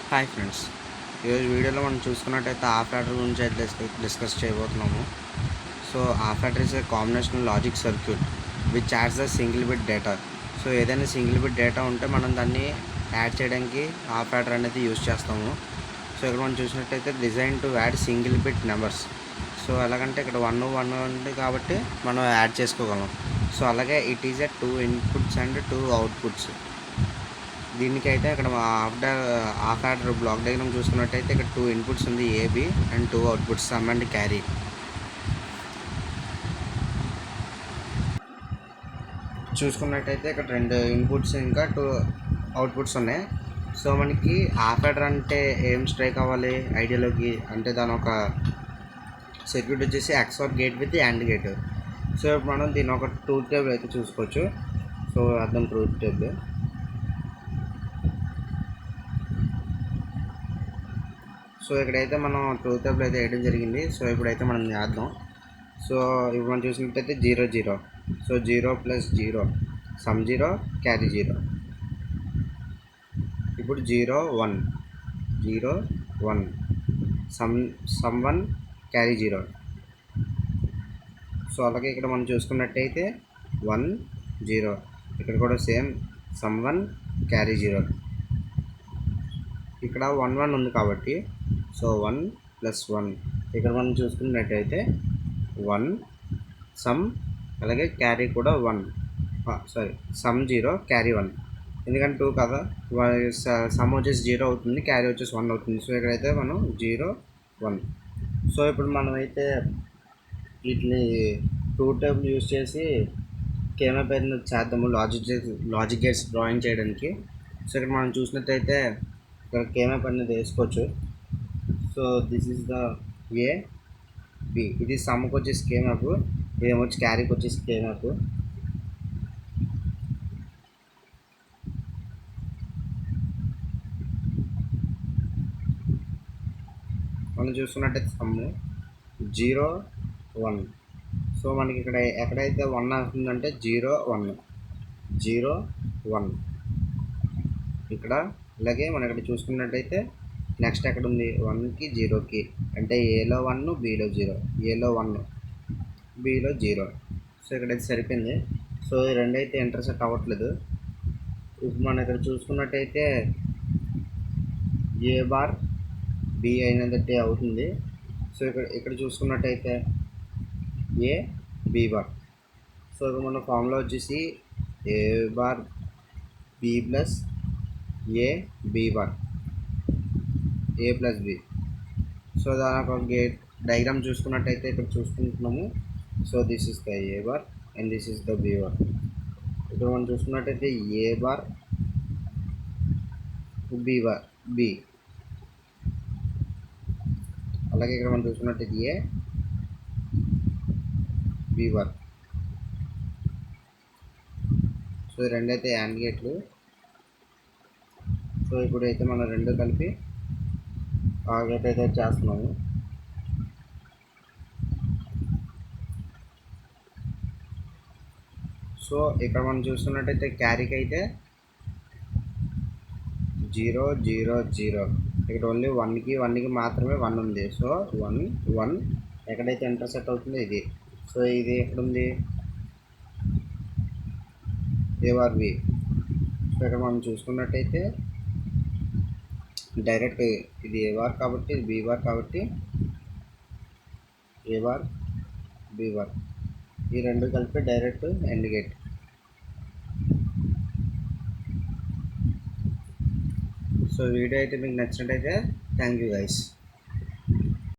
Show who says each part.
Speaker 1: Hi friends, ఈరోజు వీడియోలో మనం చూసుకున్నట్టయితే హాఫ్ యాడర్ గురించి అయితే డిస్కస్ చేయబోతున్నాము. So half adder is a combination logic circuit which ads the single bit data. So ఏదైనా సింగిల్ బిట్ డేటా ఉంటే మనం దాన్ని యాడ్ చేయడానికి హాఫ్ యాడర్ అనేది యూజ్ చేస్తాము. సో ఇక్కడ మనం చూసినట్టయితే design to add single bit numbers. So ఎలాగంటే ఇక్కడ 1 ఉంది కాబట్టి మనం యాడ్ చేసుకోగలం. సో అలాగే it is a 2 inputs and 2 outputs. దీనికైతే ఇక్కడ హాఫ్ యాడర్ బ్లాక్ డయాగ్రామ్ చూసుకున్నట్టయితే ఇక్కడ 2 ఇన్పుట్స్ ఉంది, A B, and 2 outputs, sum and carry. చూసుకున్నట్టయితే ఇక్కడ 2 ఇన్పుట్స్ ఇంకా 2 అవుట్పుట్స్ ఉన్నాయి. సో మనకి హాఫ్ యాడర్ అంటే ఏం స్ట్రైక్ అవ్వాలి ఐడియాలోకి అంటే దాని ఒక సర్క్యూట్ వచ్చేసి XOR gate with and gate. So ఇప్పుడు మనం దీని ఒక ట్రూత్ టేబుల్ అయితే చూసుకోవచ్చు. సో అర్థం ట్రూత్ టేబుల్. సో ఇక్కడైతే మనం ట్రూత్ టేబుల్ అయితే వేయడం జరిగింది. సో ఇప్పుడైతే మనం చేద్దాం. సో ఇప్పుడు మనం చూసినట్టయితే 0 0. So 0 + 0 some 0 carry 0. ఇప్పుడు 0 1 0 1 సమ్ 1 క్యారీ 0. సో అలాగే ఇక్కడ మనం చూసుకున్నట్టయితే 1 0, ఇక్కడ కూడా సేమ్ సమ్ 1 క్యారీ 0. ఇక్కడ 1 1 ఉంది కాబట్టి సో 1 + 1. ఇక్కడ మనం చూసుకున్నట్టయితే 1 సమ్ అలాగే క్యారీ కూడా 1, సమ్ 0 క్యారీ 1. ఎందుకంటే 2 కదా, సమ్ వచ్చేసి 0 అవుతుంది, క్యారీ వచ్చేసి 1 అవుతుంది. సో ఇక్కడైతే మనం 0 1. సో ఇప్పుడు మనమైతే వీటిని ట్రూత్ టేబుల్ యూజ్ చేసి కేమా పేరుని చేద్దాము లాజిక్ గేట్స్ డ్రాయింగ్ చేయడానికి. సో ఇక్కడ మనం చూసినట్టయితే ఇక్కడ కేమప్ అనేది వేసుకోవచ్చు. So this is the A B. ఇది సమ్కి వచ్చేసి కేమప్, ఇదేమొచ్చి క్యారీకి వచ్చేసి కేమప్. మనం చూసుకున్నట్టయితే సమ్ 0 1. సో మనకి ఇక్కడ ఎక్కడైతే 1 అవుతుందంటే 0 1 0 1 ఇక్కడ. అలాగే మనం ఇక్కడ చూసుకున్నట్టయితే నెక్స్ట్ ఎక్కడ ఉంది 1కి 0కి, అంటే ఏలో 1 బిలో 0, ఏలో 1 బిలో 0. సో ఇక్కడైతే సరిపోయింది. సో ఈ రెండైతే ఇంటర్సెక్ట్ అవ్వట్లేదు. ఇప్పుడు మనం ఇక్కడ చూసుకున్నట్టయితే ఏ బార్ బి అయినట్టే అవుతుంది. సో ఇక్కడ చూసుకున్నట్టయితే ఏ బి బార్. సో ఇప్పుడు మన ఫార్ములా వచ్చేసి A bar B plus A B bar, A plus B. So దాని ఒక గేట్ డయాగ్రామ్ చూసుకున్నట్టయితే ఇక్కడ చూసుకుంటున్నాము. So this is the A bar and this is the B bar. ఇక్కడ మనం చూసుకున్నట్టయితే A bar B bar B, అలాగే ఇక్కడ మనం చూసుకున్నట్టయితే ఏ బి బార్. సో రెండైతే యాండ్ గేట్లు. సో ఇప్పుడైతే మనం రెండు కలిపి ఆ గేట్ అయితే చేస్తున్నాము. సో ఇక్కడ మనం చూస్తున్నట్టయితే క్యారీకి అయితే 0 0 0. ఇక్కడ ఓన్లీ 1కి మాత్రమే 1 ఉంది. సో 1 1 ఎక్కడైతే ఇంటర్సెక్ట్ అవుతుందో ఇది. సో ఇది ఎక్కడుంది ఏ బార్ బి. సో ఇక్కడ మనం చూసుకున్నట్టయితే డైరెక్ట్ ఇది ఏ బార్ కాబట్టి ఇది బి బార్ కాబట్టి ఏ బార్ బి బార్, ఈ రెండు కలిపి direct end gate. So video అయితే మీకు నచ్చినట్టయితే థ్యాంక్ యూ గైస్.